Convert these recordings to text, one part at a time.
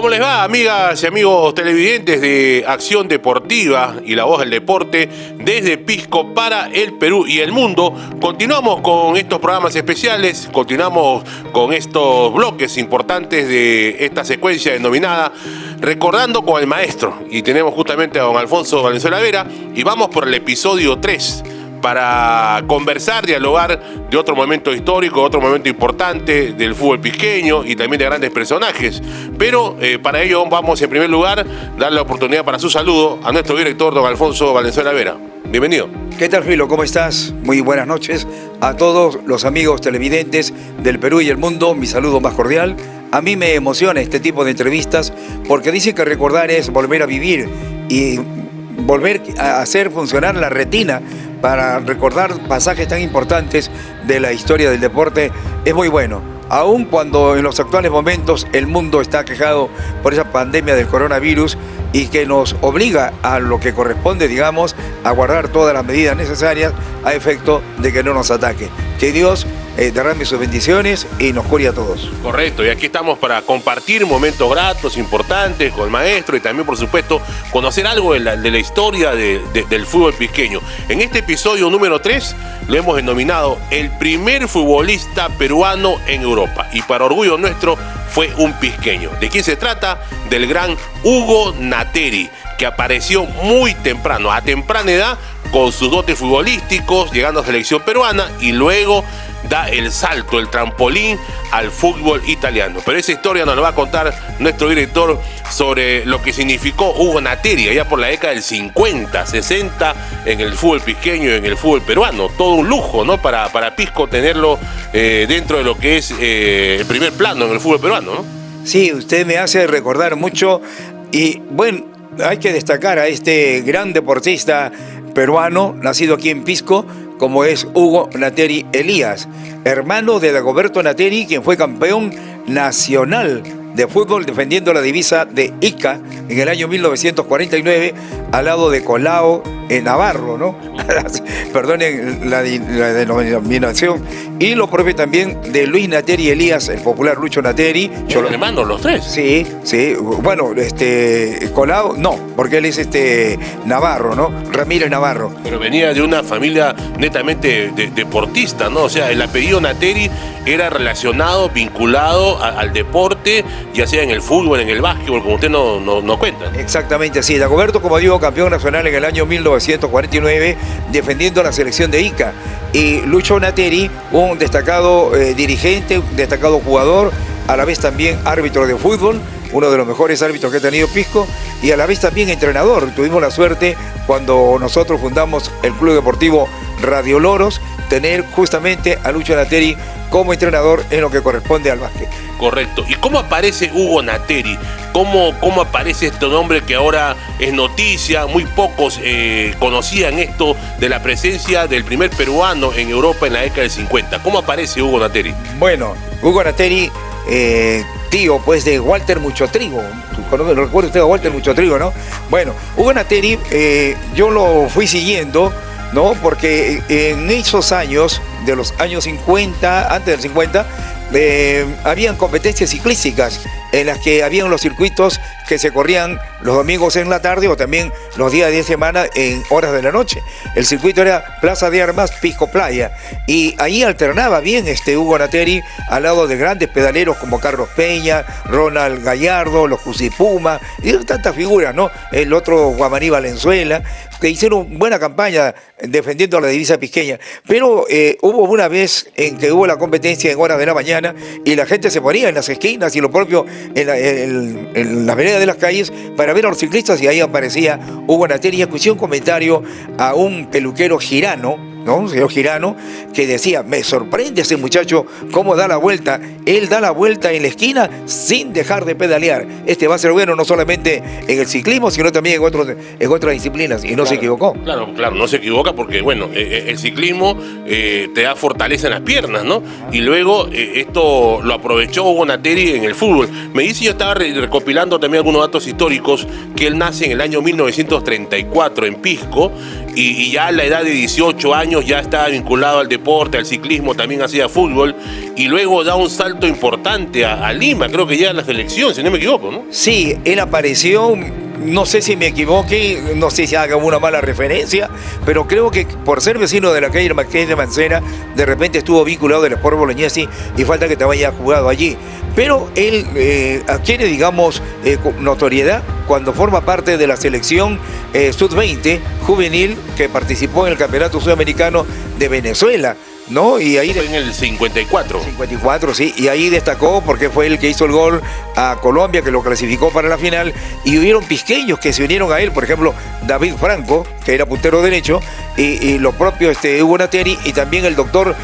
¿Cómo les va, amigas y amigos televidentes de Acción Deportiva y La Voz del Deporte desde Pisco para el Perú y el mundo? Continuamos con estos programas especiales, continuamos con estos bloques importantes de esta secuencia denominada Recordando con el Maestro. Y tenemos justamente a don Alfonso Valenzuela Vera y vamos por el episodio 3. Para conversar, dialogar de otro momento histórico, otro momento importante del fútbol pisqueño y también de grandes personajes. Pero para ello vamos en primer lugar darle la oportunidad para su saludo a nuestro director, don Alfonso Valenzuela Vera. Bienvenido. ¿Qué tal, Filo? ¿Cómo estás? Muy buenas noches a todos los amigos televidentes del Perú y el mundo. Mi saludo más cordial. A mí me emociona este tipo de entrevistas porque dicen que recordar es volver a vivir y volver a hacer funcionar la retina para recordar pasajes tan importantes de la historia del deporte es muy bueno. Aun cuando en los actuales momentos el mundo está aquejado por esa pandemia del coronavirus y que nos obliga a lo que corresponde, digamos, a guardar todas las medidas necesarias a efecto de que no nos ataque. Que Dios derrame sus bendiciones y nos cure a todos. Correcto, y aquí estamos para compartir momentos gratos, importantes con el maestro y también, por supuesto, conocer algo de la historia del fútbol pisqueño. En este episodio número 3 lo hemos denominado el primer futbolista peruano en Europa. Y para orgullo nuestro fue un pisqueño. ¿De quién se trata? Del gran Hugo Nateri, que apareció muy temprano, a temprana edad, con sus dotes futbolísticos, llegando a selección peruana y luego da el salto, el trampolín al fútbol italiano. Pero esa historia nos la va a contar nuestro director sobre lo que significó Hugo Nateri allá por la década del 50, 60 en el fútbol pisqueño y en el fútbol peruano. Todo un lujo, ¿no? Para Pisco tenerlo dentro de lo que es el primer plano en el fútbol peruano, ¿no? Sí, usted me hace recordar mucho y bueno, hay que destacar a este gran deportista peruano, nacido aquí en Pisco, como es Hugo Nateri Elías, hermano de Dagoberto Nateri, quien fue campeón nacional de fútbol defendiendo la divisa de Ica en el año 1949 al lado de Colao Navarro, ¿no? Perdonen la denominación. Y lo propio también de Luis Nateri Elías, el popular Lucho Nateri. ¿Son hermanos los tres? Sí, sí. Bueno, Colao no, porque él es Navarro, ¿no? Ramírez Navarro. Pero venía de una familia netamente deportista, ¿no? O sea, el apellido Nateri era relacionado, vinculado al deporte, ya sea en el fútbol, en el básquetbol, como usted no cuenta. Exactamente, sí. Dagoberto, como digo, campeón nacional en el año 1949, defendiendo la selección de Ica. Y Lucho Nateri, un destacado dirigente, un destacado jugador, a la vez también árbitro de fútbol, uno de los mejores árbitros que ha tenido Pisco, y a la vez también entrenador. Tuvimos la suerte, cuando nosotros fundamos el Club Deportivo Radio Loros, tener justamente a Lucho Nateri como entrenador en lo que corresponde al básquet. Correcto. ¿Y cómo aparece Hugo Nateri? ¿Cómo aparece este nombre que ahora es noticia? Muy pocos conocían esto de la presencia del primer peruano en Europa en la década del 50. ¿Cómo aparece Hugo Nateri? Bueno, Hugo Nateri, tío pues de Walter Muchotrigo. ¿Lo recuerda usted a Walter Muchotrigo, no? Bueno, Hugo Nateri, yo lo fui siguiendo, ¿no? Porque en esos años, de los años 50, antes del 50, habían competencias ciclísticas en las que habían los circuitos que se corrían los domingos en la tarde o también los días de semana en horas de la noche. El circuito era Plaza de Armas, Pisco Playa, y ahí alternaba bien Hugo Nateri al lado de grandes pedaleros como Carlos Peña, Ronald Gallardo, los Cusipuma y tantas figuras, ¿no? El otro Guamaní Valenzuela, que hicieron buena campaña defendiendo la divisa pisqueña. Pero hubo una vez en que hubo la competencia en horas de la mañana y la gente se ponía en las esquinas y lo propio en las veredas de las calles para ver a los ciclistas, y ahí aparecía Hugo Nateri. Y escuché un comentario a un peluquero Girano, ¿no? Un señor Girano, que decía: me sorprende ese muchacho cómo da la vuelta. Él da la vuelta en la esquina sin dejar de pedalear. Va a ser bueno no solamente en el ciclismo, sino también en otras disciplinas. Y no claro, se equivocó. Claro, no se equivoca porque, bueno, el ciclismo te da fortaleza en las piernas, ¿no? Y luego esto lo aprovechó Hugo Nateri en el fútbol. Me dice, yo estaba recopilando también algunos datos históricos, que él nace en el año 1934 en Pisco, y ya a la edad de 18 años ya estaba vinculado al deporte, al ciclismo, también hacía fútbol, y luego da un salto importante a Lima, creo que ya a la selección, si no me equivoco, ¿no? Sí, él apareció, no sé si me equivoqué, no sé si haga una mala referencia, pero creo que por ser vecino de la calle Marqués de Mancera, de repente estuvo vinculado del Sport Bolognesi y falta que también haya jugado allí. Pero él adquiere, digamos, notoriedad cuando forma parte de la selección sub-20 juvenil que participó en el Campeonato Sudamericano de Venezuela, ¿no? Y ahí fue en el 54. 54, sí, y ahí destacó porque fue el que hizo el gol a Colombia, que lo clasificó para la final, y hubieron pisqueños que se unieron a él, por ejemplo, David Franco, que era puntero derecho, y lo propio Hugo Nateri, y también el doctor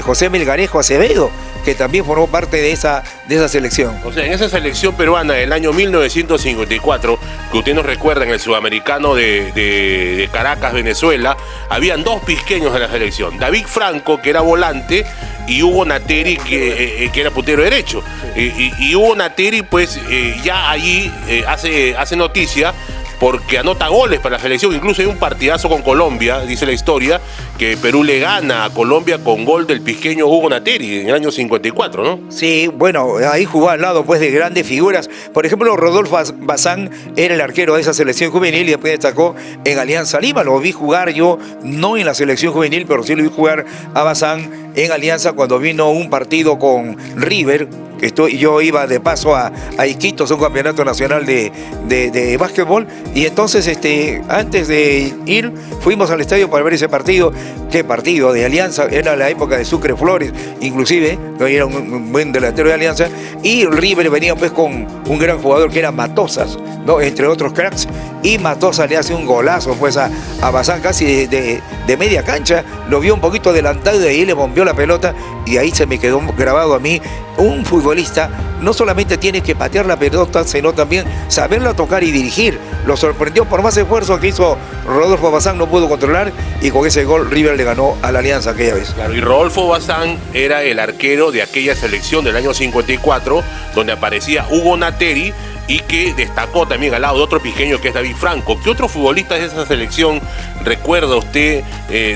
José Melgarejo Acevedo, que también formó parte de esa selección. O sea, en esa selección peruana del año 1954, que usted nos recuerda en el Sudamericano de Caracas, Venezuela, habían dos pisqueños de la selección, David Franco, que era volante, y Hugo Nateri, que era puntero derecho. Y Hugo Nateri, pues, ya allí hace noticia, porque anota goles para la selección. Incluso hay un partidazo con Colombia, dice la historia, que Perú le gana a Colombia con gol del pisqueño Hugo Nateri en el año 54, ¿no? Sí, bueno, ahí jugó al lado pues de grandes figuras. Por ejemplo, Rodolfo Bazán era el arquero de esa selección juvenil y después destacó en Alianza Lima. Lo vi jugar yo, no en la selección juvenil, pero sí lo vi jugar a Bazán en Alianza cuando vino un partido con River. Yo iba de paso a Iquitos, un campeonato nacional de básquetbol, y entonces antes de ir fuimos al estadio para ver ese partido. ¿Qué partido? De Alianza, era la época de Sucre Flores, inclusive, que era un buen delantero de Alianza, y River venía pues con un gran jugador que era Matosas, ¿no? Entre otros cracks, y Matosas le hace un golazo pues a Bazán casi de media cancha, lo vio un poquito adelantado y de ahí le bombeó la pelota, y ahí se me quedó grabado a mí. Un futbolista no solamente tiene que patear la pelota, sino también saberla tocar y dirigir. Lo sorprendió por más esfuerzo que hizo Rodolfo Bazán, no pudo controlar, y con ese gol River le ganó a la Alianza aquella vez. Claro, y Rodolfo Bazán era el arquero de aquella selección del año 54, donde aparecía Hugo Nateri, y que destacó también al lado de otro pisqueño que es David Franco. ¿Qué otros futbolistas de esa selección recuerda usted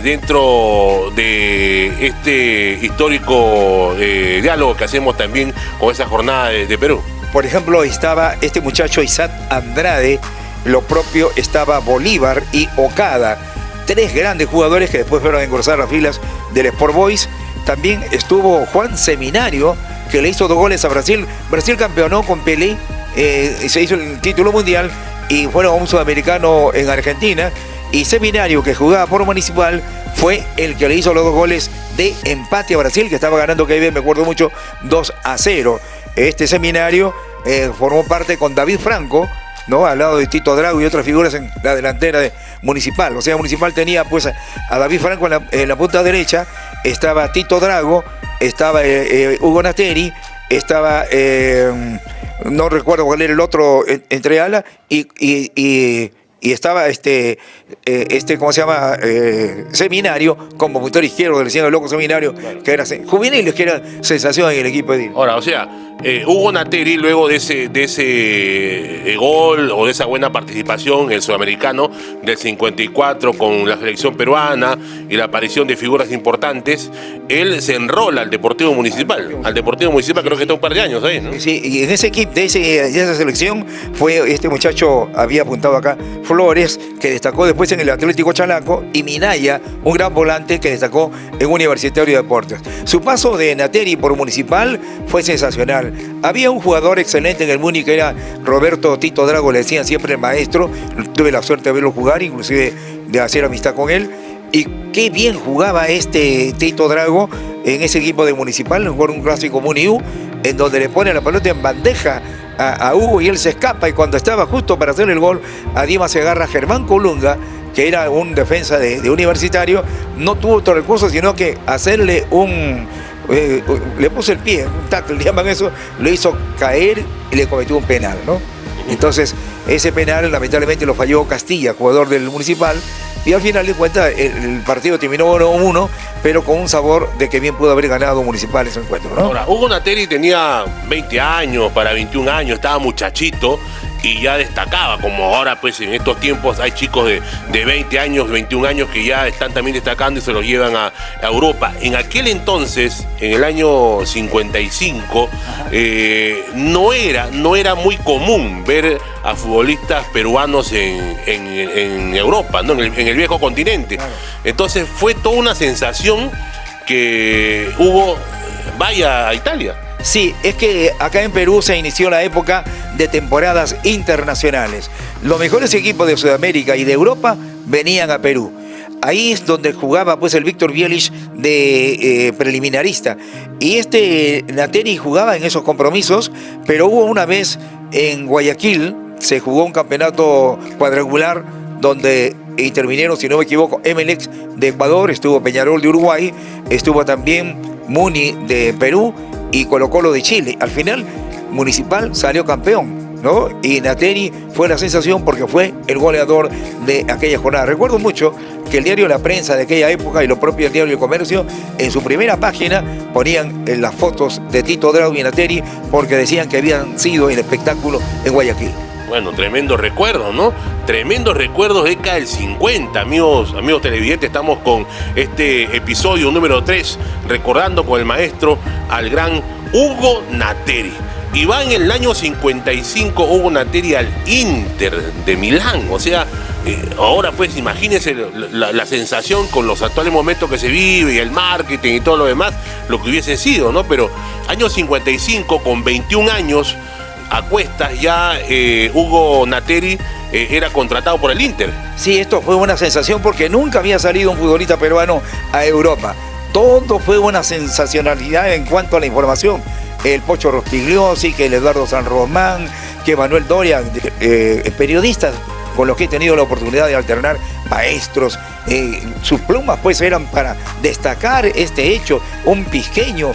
dentro de este histórico diálogo que hacemos también con esa jornada de Perú? Por ejemplo, estaba este muchacho Isaac Andrade, lo propio estaba Bolívar y Okada, tres grandes jugadores que después fueron a engrosar las filas del Sport Boys. También estuvo Juan Seminario, que le hizo 2 goles a Brasil. Brasil campeonó con Pelé, se hizo el título mundial y fueron a un sudamericano en Argentina, y Seminario, que jugaba por Municipal, fue el que le hizo los 2 goles de empate a Brasil, que estaba ganando, que me acuerdo mucho, 2-0. Este Seminario formó parte con David Franco, ¿no? Al lado de Tito Drago y otras figuras en la delantera de Municipal. O sea, Municipal tenía pues a David Franco en la punta derecha, estaba Tito Drago, estaba Hugo Nateri, estaba no recuerdo cuál era el otro entre ala, y estaba ¿cómo se llama? Seminario, como puntor izquierdo, le decían el loco Seminario, que era juveniles, que era sensación en el equipo de Dino. Ahora, o sea, Hugo Nateri, luego de ese gol o de esa buena participación en el Sudamericano del 54 con la selección peruana y la aparición de figuras importantes, él se enrola al Deportivo Municipal. Al Deportivo Municipal creo que está un par de años ahí, ¿no? Sí, y en ese equipo, de esa selección, fue este muchacho, había apuntado acá, Flores, que destacó después en el Atlético Chalaco, y Minaya, un gran volante que destacó en Universitario de Deportes. Su paso de Nateri por Municipal fue sensacional. Había un jugador excelente en el Muni que era Roberto Tito Drago, le decían siempre el maestro. Tuve la suerte de verlo jugar, inclusive de hacer amistad con él. Y qué bien jugaba este Tito Drago en ese equipo de Municipal, jugó un clásico Muni-U, en donde le pone la pelota en bandeja a Hugo y él se escapa, y cuando estaba justo para hacer el gol, a Dima se agarra Germán Colunga, que era un defensa de Universitario, no tuvo otro recurso sino que hacerle le puso el pie, un tackle, le llaman eso, lo hizo caer y le cometió un penal, ¿no? Entonces, ese penal lamentablemente lo falló Castilla, jugador del Municipal, y al final de cuentas el partido terminó 1-1, pero con un sabor de que bien pudo haber ganado Municipal ese encuentro, ¿no? Ahora, Hugo Nateri tenía 20 años, para 21 años, estaba muchachito, y ya destacaba, como ahora pues en estos tiempos hay chicos de 20 años, 21 años que ya están también destacando y se los llevan a Europa. En aquel entonces, en el año 55, no era muy común ver a futbolistas peruanos en Europa, ¿no? en el viejo continente. Claro. Entonces fue toda una sensación que Hugo vaya a Italia. Sí, es que acá en Perú se inició la época de temporadas internacionales. Los mejores equipos de Sudamérica y de Europa venían a Perú. Ahí es donde jugaba pues el Víctor Bielich de preliminarista. Y Nateri jugaba en esos compromisos, pero hubo una vez en Guayaquil, se jugó un campeonato cuadrangular donde intervinieron, si no me equivoco, Emelec de Ecuador, estuvo Peñarol de Uruguay, estuvo también Muni de Perú y Colo-Colo de Chile. Al final, Municipal salió campeón, ¿no? Y Nateri fue la sensación porque fue el goleador de aquella jornada. Recuerdo mucho que el diario La Prensa de aquella época y lo propio el diario El Comercio, en su primera página ponían las fotos de Tito Drago y Nateri porque decían que habían sido el espectáculo en Guayaquil. Bueno, tremendo recuerdo, ¿no? Tremendos recuerdos de década del 50, amigos televidentes. Estamos con este episodio número 3, recordando con el maestro al gran Hugo Nateri. Y va en el año 55 Hugo Nateri al Inter de Milán. O sea, ahora pues imagínense la sensación con los actuales momentos que se vive y el marketing y todo lo demás, lo que hubiese sido, ¿no? Pero año 55, con 21 años, a cuestas ya Hugo Nateri era contratado por el Inter. Sí, esto fue una sensación porque nunca había salido un futbolista peruano a Europa. Todo fue una sensacionalidad en cuanto a la información. El Pocho Rostigliosi, que el Eduardo San Román, que Manuel Doria, periodistas con los que he tenido la oportunidad de alternar, maestros, sus plumas pues eran para destacar este hecho, un pisqueño.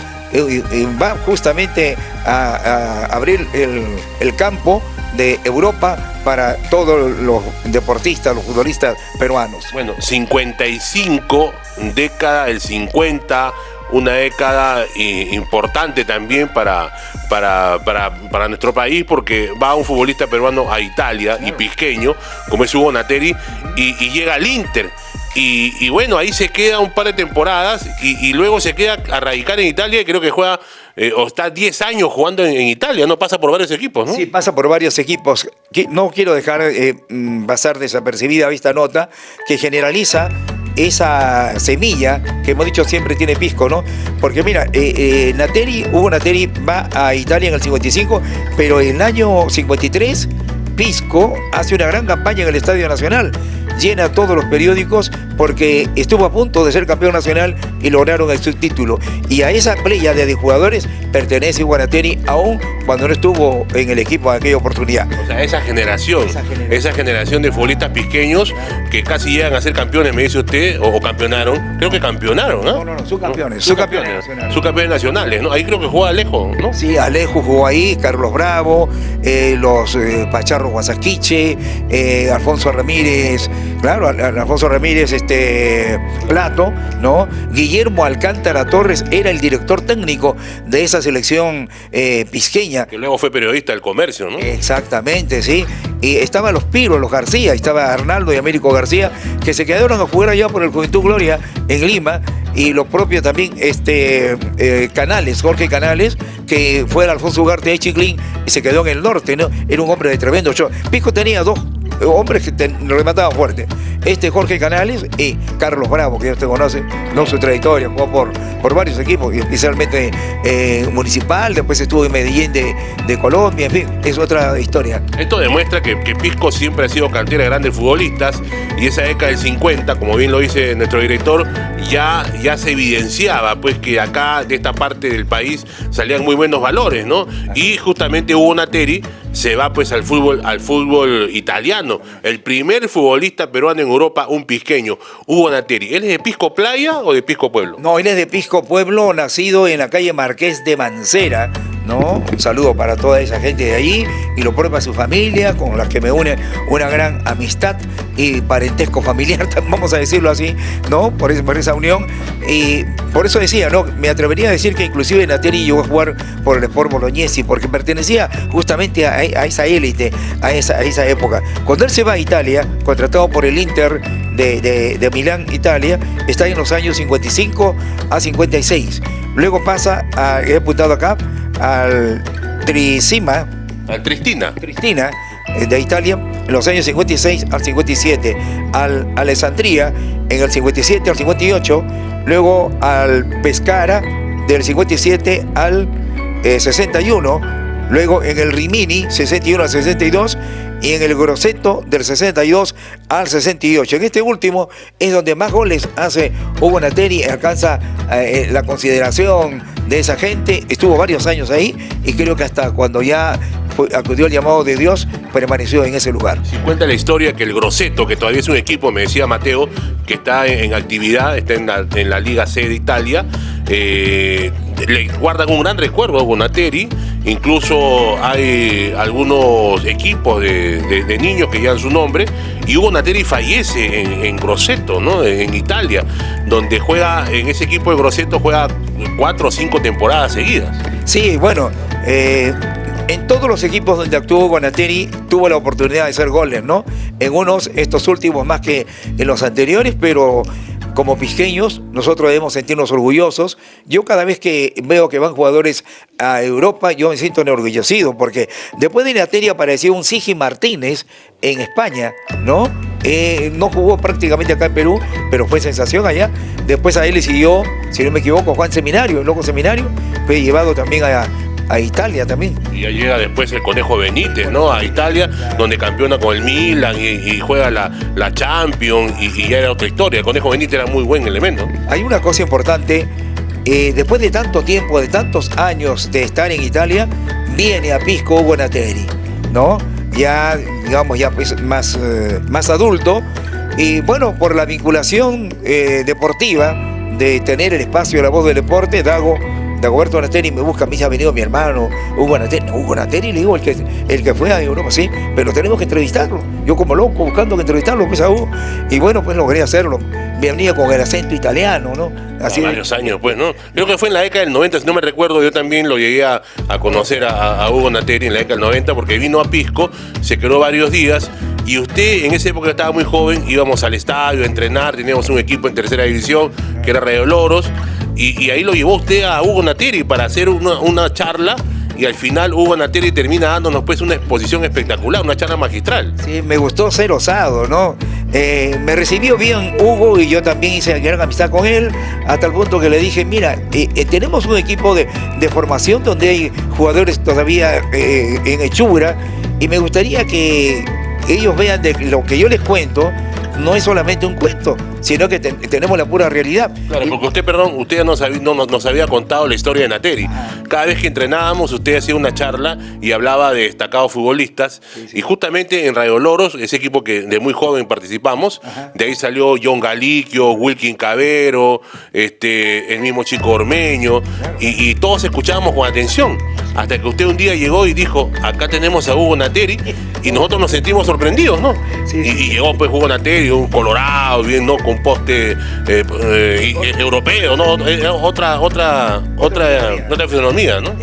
Va justamente a abrir el campo de Europa para todos los deportistas, los futbolistas peruanos. Bueno, 55, década del 50, una década importante también para nuestro país, porque va un futbolista peruano a Italia, claro, y pisqueño, como es Hugo Nateri, y llega al Inter. Y bueno, ahí se queda un par de temporadas y luego se queda a radicar en Italia y creo que juega, o está 10 años jugando en Italia, ¿no? Pasa por varios equipos, ¿no? Sí, pasa por varios equipos. No quiero dejar pasar desapercibida esta nota que generaliza esa semilla que hemos dicho siempre tiene pisco, ¿no? Porque mira, Hugo Nateri va a Italia en el 55, pero en el año 53 Pisco hace una gran campaña en el Estadio Nacional, llena todos los periódicos porque estuvo a punto de ser campeón nacional y lograron el subtítulo. Y a esa playa de jugadores pertenece Hugo Nateri, aún cuando no estuvo en el equipo en aquella oportunidad. O sea, esa generación de futbolistas pisqueños que casi llegan a ser campeones, me dice usted, o campeonaron, creo que campeonaron, ¿no? No, subcampeones. Subcampeones nacionales, ¿no? Ahí creo que juega Alejo, ¿no? Sí, Alejo jugó ahí, Carlos Bravo, los Pacharro Guasaquiche, Alfonso Ramírez, claro, Alfonso Ramírez, Plato, ¿no? Guillermo Alcántara Torres era el director técnico de esa selección pisqueña. Que luego fue periodista del Comercio, ¿no? Exactamente, sí. Y estaban los Piros, los García, estaba Arnaldo y Américo García, que se quedaron a jugar allá por el Juventud Gloria en Lima, y lo propio también Canales, Jorge Canales, que fue el Alfonso Ugarte de Chiclín y se quedó en el norte, ¿no? Era un hombre de tremendo show. Pisco tenía dos hombres que remataban fuerte. Jorge Canales y Carlos Bravo, que ya usted conoce, ¿no? Su trayectoria, jugó por varios equipos, especialmente Municipal, después estuvo en Medellín de Colombia, en fin, es otra historia. Esto demuestra que Pisco siempre ha sido cantera de grandes futbolistas, y esa década del 50, como bien lo dice nuestro director, ya se evidenciaba pues que acá, de esta parte del país, salían muy buenos valores, ¿no? Y justamente Hugo Nateri se va pues al fútbol italiano. El primer futbolista peruano en Europa, un pisqueño, Hugo Nateri. ¿Él es de Pisco Playa o de Pisco Pueblo? No, él es de Pisco Pueblo, nacido en la calle Marqués de Mancera, ¿no? Un saludo para toda esa gente de allí y lo propio a su familia, con las que me une una gran amistad y parentesco familiar, vamos a decirlo así, ¿no? Por esa unión. Y por eso decía, ¿no? Me atrevería a decir que inclusive Nateri llegó a jugar por el Sport Bolognesi, porque pertenecía justamente a esa élite, a esa época. Cuando él se va a Italia, contratado por el Inter de Milán, Italia, está en los años 55 a 56. Luego pasa, he apuntado acá, al Tristima. Al Tristina. Tristina, de Italia, en los años 56 al 57. Al Alessandria, en el 57 al 58. Luego al Pescara, del 57 al 61. Luego en el Rimini, 61 al 62. Y en el Grosseto, del 62 al 68. En este último es donde más goles hace Hugo Nateri, alcanza la consideración de esa gente. Estuvo varios años ahí y creo que hasta cuando ya acudió el llamado de Dios, permaneció en ese lugar. Si cuenta la historia que el Grosseto, que todavía es un equipo, me decía Mateo, que está en actividad, está en la Liga C de Italia, le guardan un gran recuerdo a Hugo Nateri. Incluso hay algunos equipos de niños que llevan su nombre, y Hugo Nateri fallece en Grosseto, ¿no? En Italia, donde juega, en ese equipo de Grosseto juega 4 o 5 temporadas seguidas. Sí, bueno, en todos los equipos donde actuó Hugo Nateri tuvo la oportunidad de hacer goles, ¿no? En estos últimos más que en los anteriores, pero como pisqueños nosotros debemos sentirnos orgullosos. Yo cada vez que veo que van jugadores a Europa, yo me siento enorgullecido, porque después de Nateri apareció un Sigi Martínez en España, ¿no? No jugó prácticamente acá en Perú, pero fue sensación allá. Después a él le siguió, si no me equivoco, Juan Seminario, el loco Seminario, fue llevado también a Italia también. Y ya llega después el Conejo Benítez, ¿no? A Italia, donde campeona con el Milan y juega la Champions, y ya era otra historia. El Conejo Benítez era muy buen elemento. Hay una cosa importante, después de tanto tiempo, de tantos años de estar en Italia, viene a Pisco Hugo Nateri, ¿no? Ya, digamos, ya pues más adulto, y bueno, por la vinculación deportiva, de tener el espacio de La Voz del Deporte, Dagoberto Nateri me busca, a mí ya ha venido mi hermano, Hugo Nateri, le digo, el que fue a Europa, sí, pero tenemos que entrevistarlo. Yo como loco buscando que entrevistarlo, pues a Hugo, y bueno, pues logré hacerlo. Me venía con el acento italiano, ¿no? Así varios años pues, ¿no? Creo que fue en la década del 90, si no me recuerdo, yo también lo llegué a conocer a Hugo Nateri en la década del 90, porque vino a Pisco, se quedó varios días, y usted en esa época estaba muy joven, íbamos al estadio a entrenar, teníamos un equipo en tercera división, que era Rayo Loros, y ahí lo llevó usted a Hugo Nateri para hacer una charla, y al final Hugo Nateri termina dándonos pues una exposición espectacular, una charla magistral. Sí, me gustó ser osado, ¿no? Me recibió bien Hugo, y yo también hice gran amistad con él, hasta el punto que le dije, mira, tenemos un equipo de formación donde hay jugadores todavía en hechura, y me gustaría que ellos vean de lo que yo les cuento no es solamente un cuento, sino que tenemos la pura realidad. Claro, porque usted nos había contado la historia de Nateri. Cada vez que entrenábamos, usted hacía una charla y hablaba de destacados futbolistas. Sí. Y justamente en Rayo Loros, ese equipo que de muy joven participamos, de ahí salió John Galiquio, Wilkin Cabero, el mismo Chico Ormeño, claro. y todos escuchábamos con atención, hasta que usted un día llegó y dijo, acá tenemos a Hugo Nateri, y nosotros nos sentimos sorprendidos, ¿no? Sí. Y llegó pues Hugo Nateri, un colorado, bien, ¿no? Con poste europeo, ¿no? Otra fisonomía, ¿no?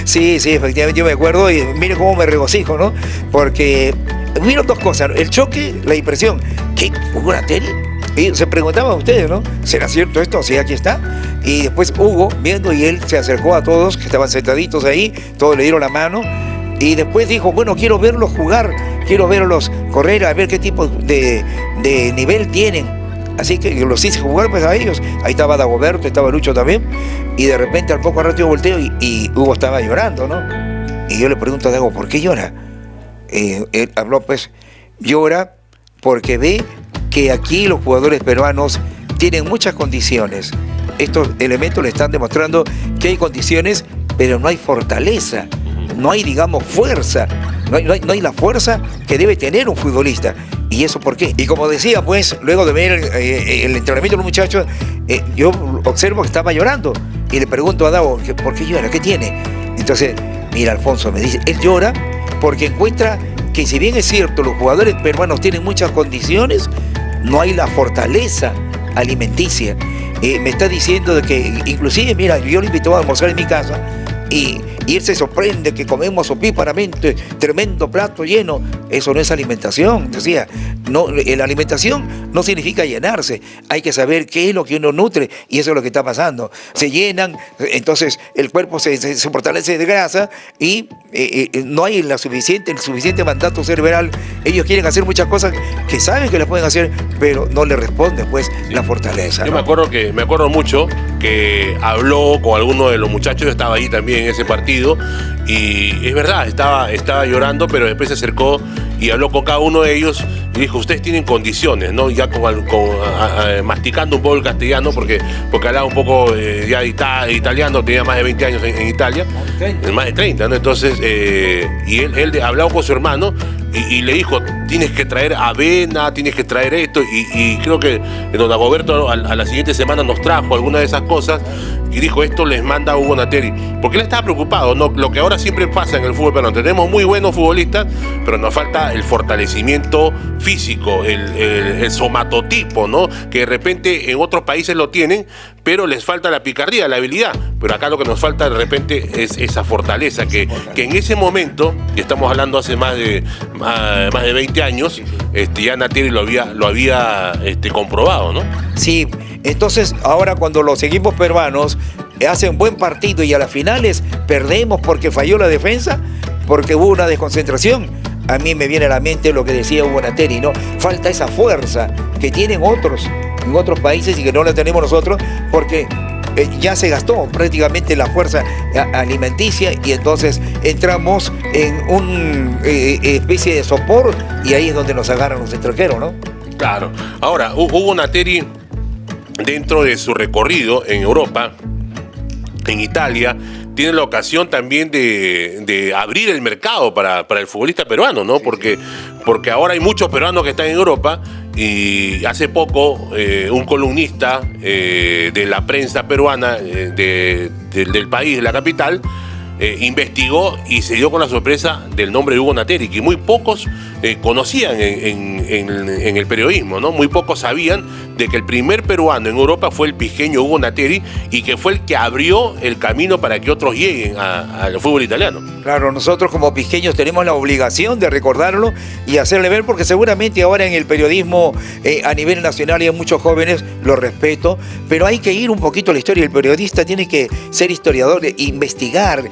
Sí, efectivamente, yo me acuerdo, y mire cómo me regocijo, ¿no? Porque hubieron dos cosas, el choque, la impresión, ¿qué? ¿Hugo Nateri? Y se preguntaban ustedes, ¿no? ¿Será cierto esto? Sí, aquí está. Y después Hugo, viendo, y él se acercó a todos que estaban sentaditos ahí, todos le dieron la mano, y después dijo, bueno, quiero verlos jugar, quiero verlos correr, a ver qué tipo de nivel tienen. Así que los hice jugar pues a ellos. Ahí estaba Dagoberto, estaba Lucho también, y de repente al poco rato yo volteo y Hugo estaba llorando, ¿no? Y yo le pregunto a Dago, ¿por qué llora? Él habló, pues, llora porque ve que aquí los jugadores peruanos tienen muchas condiciones. Estos elementos le están demostrando que hay condiciones, pero no hay fortaleza, no hay, digamos, fuerza, no hay la fuerza que debe tener un futbolista. ¿Y eso por qué? Y como decía, pues, luego de ver el entrenamiento de los muchachos, yo observo que estaba llorando, y le pregunto a Dago, ¿por qué llora? ¿Qué tiene? Entonces Mira, Alfonso, me dice, él llora porque encuentra que si bien es cierto, los jugadores peruanos tienen muchas condiciones, no hay la fortaleza alimenticia. Me está diciendo de que, inclusive, mira, yo lo invito a almorzar en mi casa y él se sorprende que comemos opíparamente, tremendo plato lleno. Eso no es alimentación, decía. No, la alimentación no significa llenarse, hay que saber qué es lo que uno nutre y eso es lo que está pasando. Se llenan, entonces el cuerpo se fortalece de grasa y no hay el suficiente mandato cerebral. Ellos quieren hacer muchas cosas que saben que las pueden hacer, pero no le responde pues la fortaleza. Yo ¿no? me acuerdo mucho que habló con alguno de los muchachos, yo estaba ahí también en ese partido y es verdad, estaba llorando, pero después se acercó y habló con cada uno de ellos y dijo, ustedes tienen condiciones, ¿no? Ya masticando un poco el castellano, porque hablaba un poco ya italiano, tenía más de 20 años en Italia, más de 30, ¿no? Entonces, y él hablaba con su hermano y le dijo, tienes que traer avena, tienes que traer esto, y creo que don Dagoberto a la siguiente semana nos trajo alguna de esas cosas, y dijo, esto les manda Hugo Nateri, porque él estaba preocupado, ¿no? Lo que ahora siempre pasa en el fútbol peruano, tenemos muy buenos futbolistas, pero nos falta el fortalecimiento físico, el somatotipo, ¿no? Que de repente en otros países lo tienen, pero les falta la picardía, la habilidad, pero acá lo que nos falta de repente es esa fortaleza, que en ese momento, y estamos hablando hace más de 20 años, ya Nateri lo había comprobado, ¿no? Sí, entonces ahora cuando los equipos peruanos hacen buen partido y a las finales perdemos porque falló la defensa, porque hubo una desconcentración, a mí me viene a la mente lo que decía Hugo Nateri, ¿no? Falta esa fuerza que tienen otros en otros países y que no la tenemos nosotros, porque ya se gastó prácticamente la fuerza alimenticia y entonces entramos en una especie de sopor y ahí es donde nos agarran los extranjeros, ¿no? Claro. Ahora, Hugo Nateri, dentro de su recorrido en Europa, en Italia, tiene la ocasión también de abrir el mercado para el futbolista peruano, ¿no? Porque ahora hay muchos peruanos que están en Europa y hace poco un columnista de la prensa peruana del país, de la capital, investigó y se dio con la sorpresa del nombre de Hugo Nateri, que muy pocos conocían en el periodismo, ¿no? Muy pocos sabían de que el primer peruano en Europa fue el pisqueño Hugo Nateri y que fue el que abrió el camino para que otros lleguen al fútbol italiano. Claro, nosotros como pisqueños tenemos la obligación de recordarlo y hacerle ver, porque seguramente ahora en el periodismo a nivel nacional hay muchos jóvenes, lo respeto, pero hay que ir un poquito a la historia. El periodista tiene que ser historiador, investigar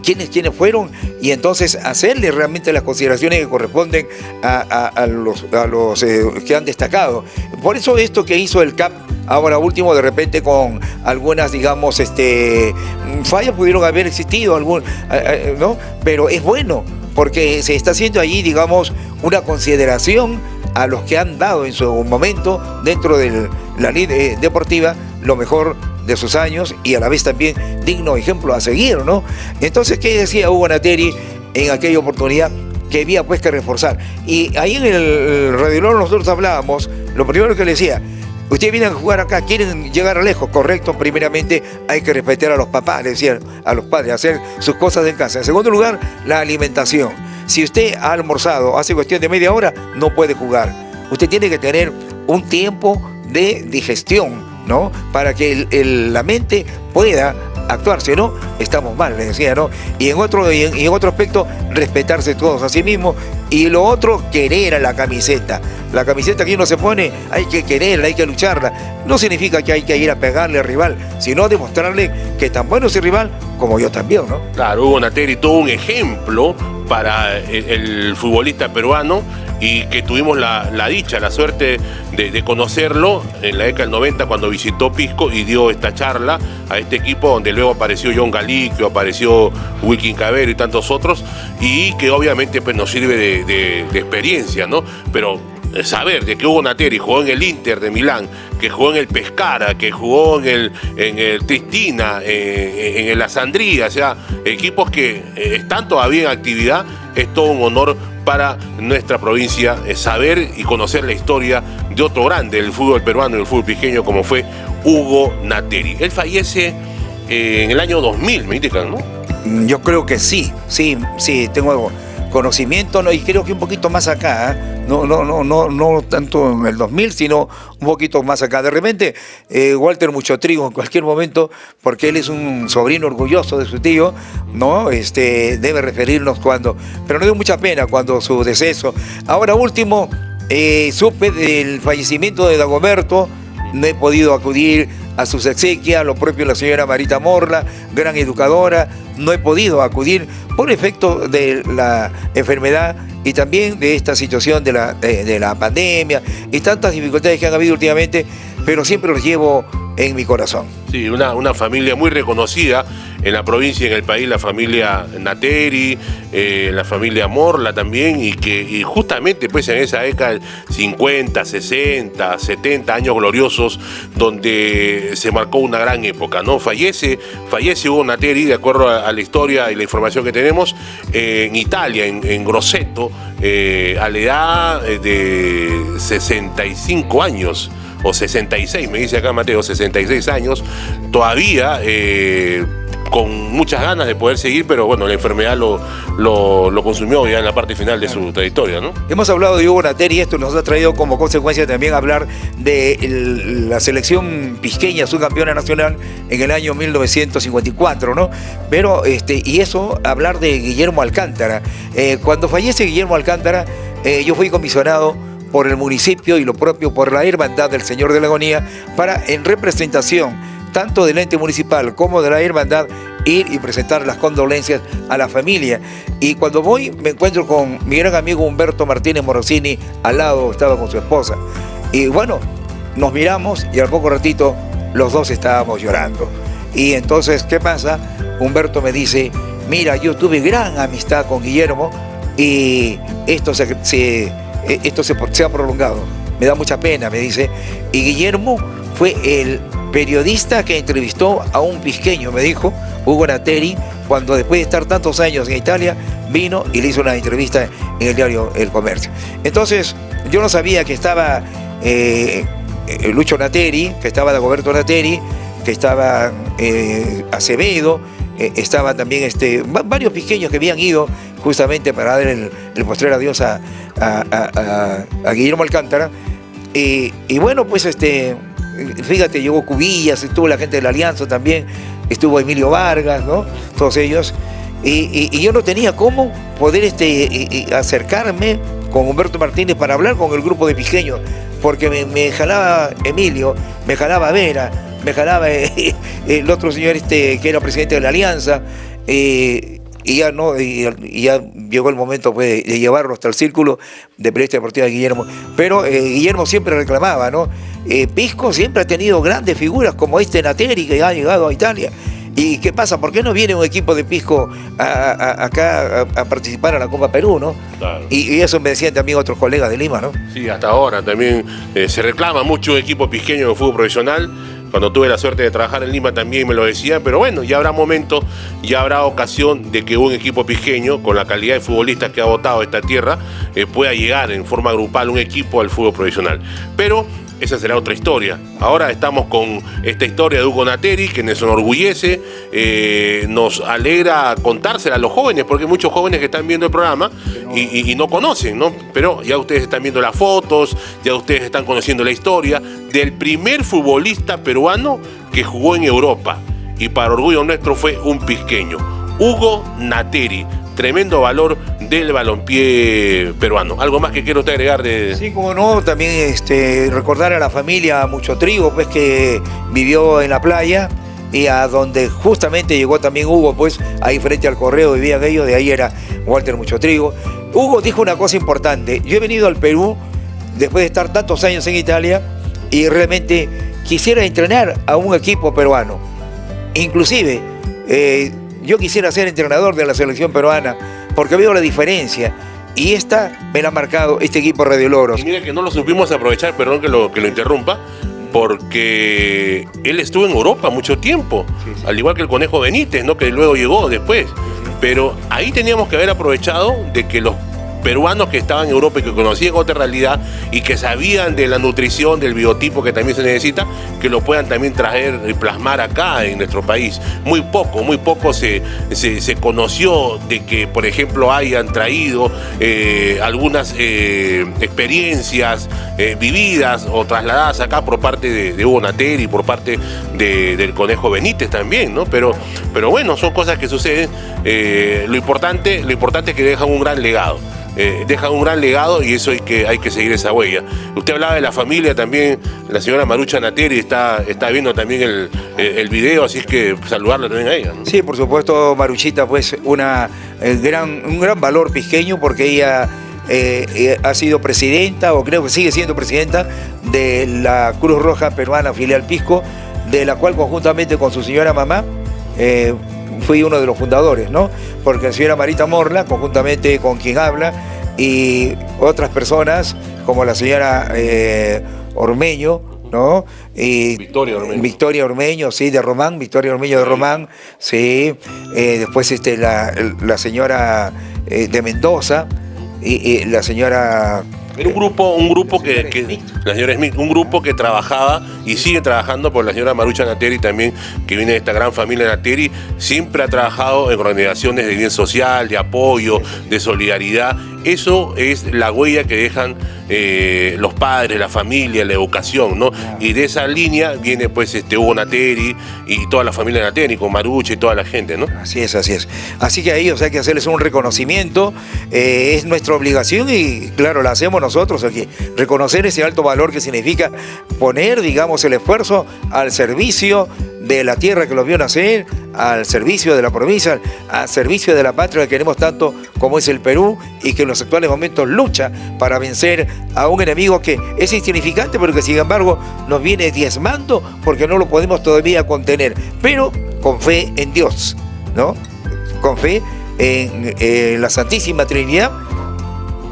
quiénes fueron y entonces hacerle realmente las consideraciones que corresponden a los que han destacado. Por eso esto que hizo el CAP ahora último, de repente con algunas, digamos, fallas pudieron haber existido, ¿no? Pero es bueno, porque se está haciendo allí, digamos, una consideración a los que han dado en su momento dentro de la ley deportiva lo mejor de sus años y a la vez también digno ejemplo a seguir, ¿no? Entonces, ¿qué decía Hugo Nateri en aquella oportunidad? Que había pues que reforzar. Y ahí en el Radio Loro nosotros hablábamos, lo primero que le decía, ustedes vienen a jugar acá, quieren llegar lejos, correcto, primeramente hay que respetar a los papás, le decían a los padres, hacer sus cosas en casa. En segundo lugar, la alimentación. Si usted ha almorzado hace cuestión de media hora, no puede jugar. Usted tiene que tener un tiempo de digestión, ¿no? Para que la mente pueda actuar, si no, estamos mal, le decía, ¿no? Y en otro aspecto, respetarse todos a sí mismos. Y lo otro, querer a la camiseta. La camiseta que uno se pone, hay que quererla, hay que lucharla. No significa que hay que ir a pegarle al rival, sino demostrarle que tan bueno es el rival como yo también, ¿no? Claro, Hugo Nateri, todo un ejemplo para el futbolista peruano y que tuvimos la dicha, la suerte de conocerlo en la década del 90 cuando visitó Pisco y dio esta charla a este equipo donde luego apareció John Galiquio, apareció Wilkin Cabero y tantos otros, y que obviamente pues nos sirve de experiencia, ¿no? Pero saber de que Hugo Nateri jugó en el Inter de Milán, que jugó en el Pescara, que jugó en el Tristina, en el Alessandria, o sea, equipos que están todavía en actividad, es todo un honor para nuestra provincia saber y conocer la historia de otro grande del fútbol peruano y del fútbol pisqueño como fue Hugo Nateri. Él fallece en el año 2000, me indican, ¿no? Yo creo que sí, tengo conocimiento, ¿no? Y creo que un poquito más acá, ¿eh? No tanto en el 2000, sino un poquito más acá. De repente, Walter Muchotrigo en cualquier momento, porque él es un sobrino orgulloso de su tío, ¿no? Debe referirnos cuando, pero nos dio mucha pena cuando su deceso. Ahora último, supe del fallecimiento de Dagoberto, no he podido acudir a sus exequias, lo propio la señora Marita Morla, gran educadora, no he podido acudir por efecto de la enfermedad y también de esta situación de la pandemia y tantas dificultades que han habido últimamente, pero siempre los llevo en mi corazón. Sí, una familia muy reconocida en la provincia y en el país, la familia Nateri, la familia Morla también, y justamente pues en esa década, 50, 60, 70 años gloriosos, donde se marcó una gran época, ¿no? Fallece Hugo Nateri, de acuerdo a la historia y la información que tenemos, en Italia, en Grosseto, a la edad de 65 años. O 66, me dice acá Mateo, 66 años, todavía con muchas ganas de poder seguir, pero bueno, la enfermedad lo consumió ya en la parte final de su trayectoria, ¿no? Hemos hablado de Hugo Nateri y esto nos ha traído como consecuencia también hablar de la selección pisqueña, subcampeona nacional en el año 1954, ¿no? Pero, y eso, hablar de Guillermo Alcántara. Cuando fallece Guillermo Alcántara, yo fui comisionado por el municipio y lo propio por la Hermandad del Señor de la Agonía para, en representación tanto del ente municipal como de la Hermandad, ir y presentar las condolencias a la familia. Y cuando voy me encuentro con mi gran amigo Humberto Martínez Morosini, al lado estaba con su esposa. Y bueno, nos miramos y al poco ratito los dos estábamos llorando. Y entonces, ¿qué pasa? Humberto me dice, mira, yo tuve gran amistad con Guillermo y esto se ha prolongado. Me da mucha pena, me dice. Y Guillermo fue el periodista que entrevistó a un pisqueño, me dijo, Hugo Nateri, cuando después de estar tantos años en Italia, vino y le hizo una entrevista en el diario El Comercio. Entonces, yo no sabía que estaba Lucho Nateri, que estaba Dagoberto Nateri, que estaba Acevedo, estaba también varios pisqueños que habían ido justamente para dar el postrer adiós a Guillermo Alcántara. Y bueno, pues fíjate, llegó Cubillas, estuvo la gente de la Alianza también, estuvo Emilio Vargas, ¿no? Todos ellos. Y yo no tenía cómo poder acercarme con Humberto Martínez para hablar con el grupo de pisqueños, porque me jalaba Emilio, me jalaba Vera, me jalaba el otro señor que era presidente de la Alianza, y ya llegó el momento pues, de llevarlo hasta el círculo de periodista deportiva de Guillermo. Pero Guillermo siempre reclamaba, ¿no? Pisco siempre ha tenido grandes figuras como Nateri, que ha llegado a Italia. ¿Y qué pasa? ¿Por qué no viene un equipo de Pisco acá a participar a la Copa Perú, ¿no? Claro. Y eso me decían también otros colegas de Lima, ¿no? Sí, hasta ahora también se reclama mucho equipo pisqueño de fútbol profesional. Cuando tuve la suerte de trabajar en Lima también me lo decían, pero bueno, ya habrá momento, ya habrá ocasión de que un equipo pisqueño, con la calidad de futbolistas que ha votado esta tierra, pueda llegar en forma grupal un equipo al fútbol profesional. Pero esa será otra historia. Ahora estamos con esta historia de Hugo Nateri, que nos enorgullece, nos alegra contársela a los jóvenes, porque hay muchos jóvenes que están viendo el programa y no conocen, ¿no? Pero ya ustedes están viendo las fotos, ya ustedes están conociendo la historia del primer futbolista peruano que jugó en Europa. Y para orgullo nuestro fue un pisqueño, Hugo Nateri. Tremendo valor del balompié peruano. ¿Algo más que quiero usted agregar de...? Sí, como no, también recordar a la familia Muchotrigo, pues que vivió en la playa y a donde justamente llegó también Hugo, pues ahí frente al correo vivían ellos, de ahí era Walter Muchotrigo. Hugo dijo una cosa importante: yo he venido al Perú después de estar tantos años en Italia y realmente quisiera entrenar a un equipo peruano. Inclusive, yo quisiera ser entrenador de la selección peruana porque veo la diferencia y esta me la ha marcado este equipo Radio Loros. Y mire que no lo supimos aprovechar, perdón que lo interrumpa, porque él estuvo en Europa mucho tiempo, sí. Al igual que el Conejo Benítez, ¿no? Que luego llegó después. Pero ahí teníamos que haber aprovechado de que los peruanos que estaban en Europa y que conocían otra realidad y que sabían de la nutrición, del biotipo que también se necesita, que lo puedan también traer y plasmar acá en nuestro país. Muy poco se conoció de que, por ejemplo, hayan traído algunas experiencias vividas o trasladadas acá por parte de Hugo Nateri, por parte del Conejo Benítez también, ¿no? Pero bueno, son cosas que suceden. Lo importante es que dejan un gran legado. Dejan un gran legado y eso hay que seguir esa huella. Usted hablaba de la familia también, la señora Marucha Nateri está viendo también el video, así es que saludarla también a ella, ¿no? Sí, por supuesto, Maruchita, pues un gran valor pisqueño, porque ella ha sido presidenta, o creo que sigue siendo presidenta, de la Cruz Roja Peruana Filial Pisco, de la cual conjuntamente con su señora mamá fui uno de los fundadores, ¿no? Porque la señora Marita Morla, conjuntamente con quien habla, y otras personas, como la señora Ormeño, ¿no? Y Victoria Ormeño, sí, de Román, Victoria Ormeño de Román, sí. Después la señora de Mendoza, y la señora... Era un grupo que la señora Smith, un grupo que trabajaba y sigue trabajando por la señora Marucha Nateri también, que viene de esta gran familia Nateri, siempre ha trabajado en organizaciones de bien social, de apoyo, de solidaridad. Eso es la huella que dejan los padres, la familia, la educación, ¿no? Y de esa línea viene pues Hugo Nateri y toda la familia Nateri, con Marucha y toda la gente, ¿no? Así es, así es. Así que a ellos hay que hacerles un reconocimiento, es nuestra obligación y claro, la hacemos nosotros aquí. Reconocer ese alto valor que significa poner, digamos, el esfuerzo al servicio de la tierra que los vio nacer, al servicio de la provincia, al servicio de la patria que queremos tanto como es el Perú, y que en los actuales momentos lucha para vencer a un enemigo que es insignificante, pero que sin embargo nos viene diezmando porque no lo podemos todavía contener, pero con fe en Dios, ¿no? Con fe en la Santísima Trinidad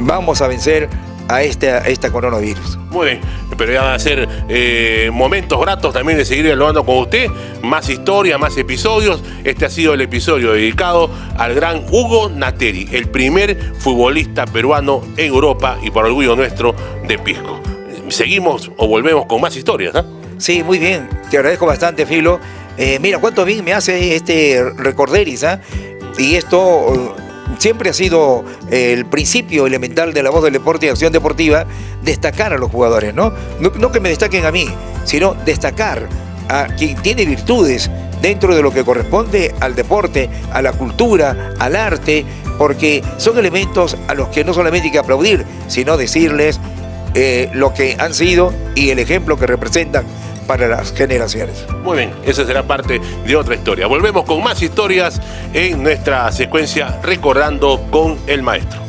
vamos a vencer a esta coronavirus. Muy bien, pero ya van a ser momentos gratos también de seguir dialogando con usted, más historia, más episodios. Este ha sido el episodio dedicado al gran Hugo Nateri, el primer futbolista peruano en Europa y por orgullo nuestro de Pisco. Seguimos o volvemos con más historias, ¿no? Sí, muy bien, te agradezco bastante, Filo. Mira, cuánto bien me hace este recorderis, ¿eh? Y esto... siempre ha sido el principio elemental de la voz del deporte y acción deportiva, destacar a los jugadores, ¿no? No que me destaquen a mí, sino destacar a quien tiene virtudes dentro de lo que corresponde al deporte, a la cultura, al arte, porque son elementos a los que no solamente hay que aplaudir, sino decirles lo que han sido y el ejemplo que representan para las generaciones. Muy bien, esa será parte de otra historia. Volvemos con más historias en nuestra secuencia Recordando con el Maestro.